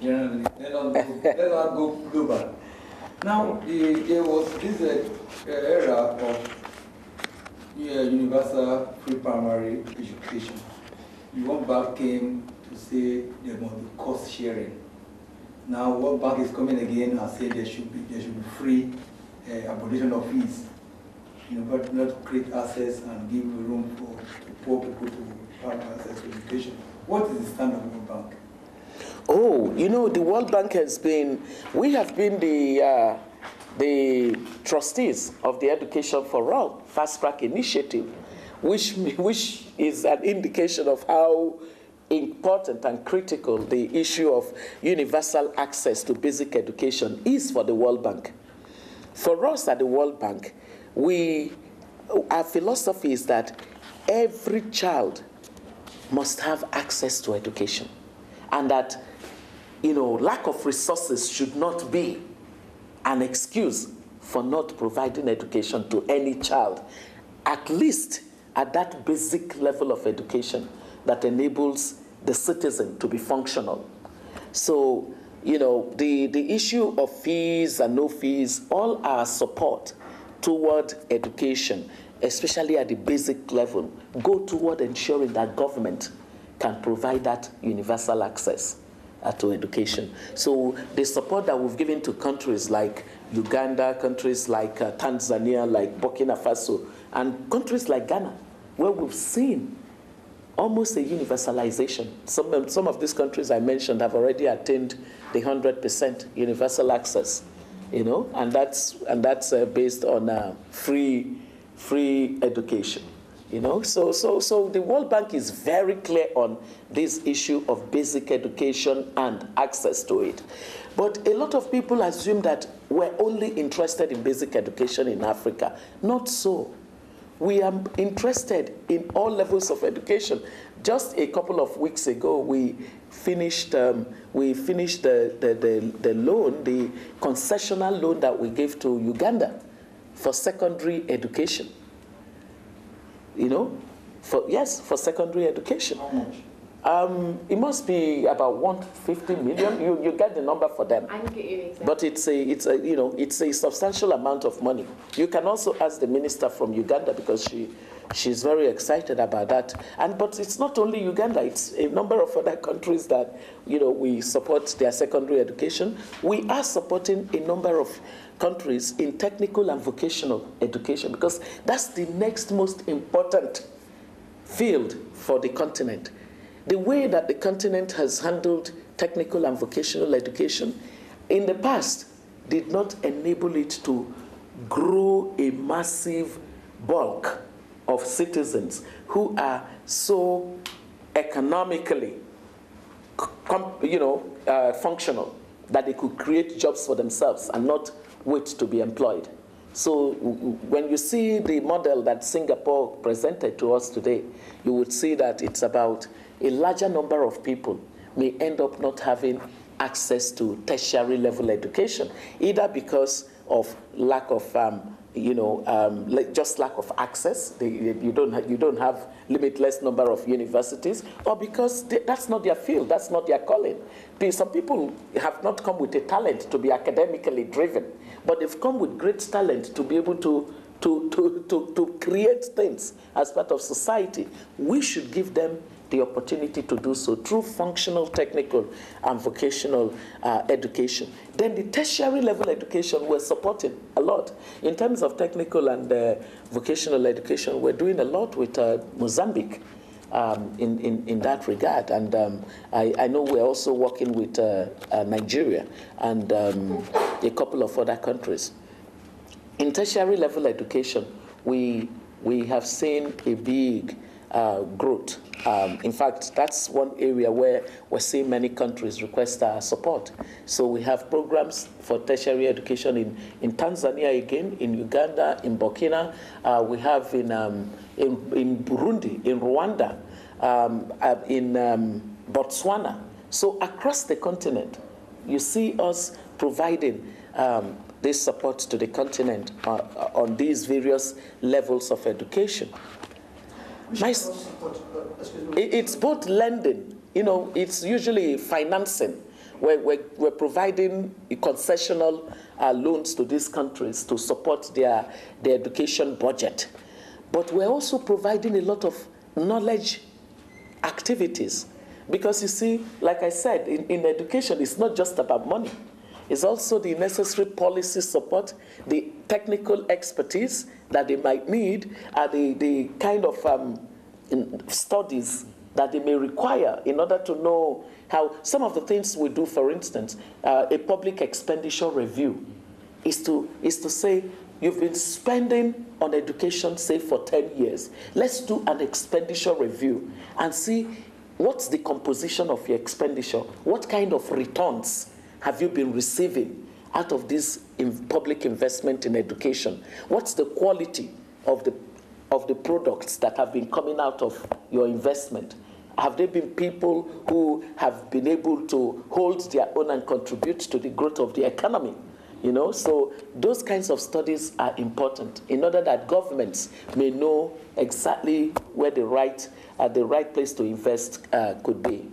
Generally, let us go global. Now, there was this era of universal free primary education. The World Bank came to say there must be cost sharing. Now, World Bank is coming again and say there should be free abolition of fees. But not create access and give room for poor people to have access to education. What is the stand of the World Bank? Oh, the World Bank has been, we have been the trustees of the Education for All Fast Track Initiative, which is an indication of how important and critical the issue of universal access to basic education is for the World Bank. For us at the World Bank, our philosophy is that every child must have access to education, and that lack of resources should not be an excuse for not providing education to any child, at least at that basic level of education that enables the citizen to be functional. So, the issue of fees and no fees, all our support toward education, especially at the basic level, go toward ensuring that government can provide that universal access to education. So the support that we've given to countries like Uganda, countries like Tanzania, like Burkina Faso, and countries like Ghana, where we've seen almost a universalization. Some of these countries I mentioned have already attained the 100% universal access, and that's based on free education. So the World Bank is very clear on this issue of basic education and access to it. But a lot of people assume that we're only interested in basic education in Africa. Not so. We are interested in all levels of education. Just a couple of weeks ago, we finished the loan, the concessional loan that we gave to Uganda for secondary education. For secondary education. How much? It must be about 150 million. You get the number for them. I can get you exactly. But it's a substantial amount of money. You can also ask the minister from Uganda, because she's very excited about that. But it's not only Uganda, it's a number of other countries that we support their secondary education. We are supporting a number of countries in technical and vocational education, because that's the next most important field for the continent. The way that the continent has handled technical and vocational education in the past did not enable it to grow a massive bulk of citizens who are so economically functional that they could create jobs for themselves and not wait to be employed. So when you see the model that Singapore presented to us today, you would see that it's about a larger number of people may end up not having access to tertiary level education, either because of lack of just lack of access. You don't have limitless number of universities, or because that's not their field, that's not their calling. Some people have not come with a talent to be academically driven, but they've come with great talent to be able to create things as part of society. We should give them the opportunity to do so through functional, technical, and vocational education. Then the tertiary level education we're supporting a lot. In terms of technical and vocational education, we're doing a lot with Mozambique in that regard. And I know we're also working with Nigeria and a couple of other countries. In tertiary level education, we have seen a big growth. In fact, that's one area where we're seeing many countries request our support. So we have programs for tertiary education in Tanzania again, in Uganda, in Burkina. We have in Burundi, in Rwanda, in Botswana. So across the continent, you see us providing this support to the continent on these various levels of education. It's both lending, it's usually financing, we're providing concessional loans to these countries to support their education budget. But we're also providing a lot of knowledge activities. Because you see, like I said, in education, it's not just about money. It's also the necessary policy support, the technical expertise that they might need, the kind of studies that they may require in order to know how some of the things we do, for instance, a public expenditure review is to say, you've been spending on education, say, for 10 years. Let's do an expenditure review and see what's the composition of your expenditure? What kind of returns have you been receiving out of this public investment in education? What's the quality of the products that have been coming out of your investment? Have there been people who have been able to hold their own and contribute to the growth of the economy? You know, so those kinds of studies are important in order that governments may know exactly where the right place to invest could be.